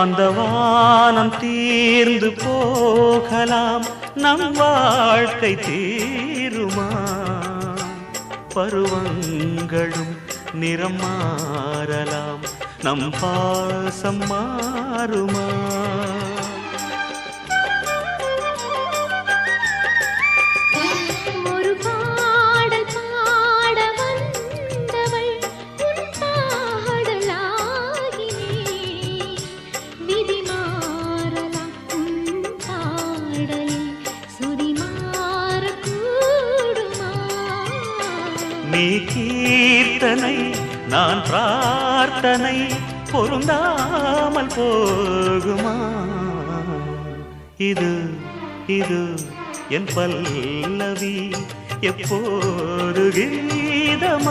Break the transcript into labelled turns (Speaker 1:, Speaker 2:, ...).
Speaker 1: அந்த வானம் தீர்ந்து போகலாம், நம் வாழ்க்கை தீருமா? பருவங்களும் நிறம் மாறலாம், நம் பாசம் மாறுமா? நீ கீர்த்தனை நான் பிரார்த்தனை, பொருந்தாமல் போகுமா? இது இது என் பல்லவி எப்போது கீதமாகுமோ?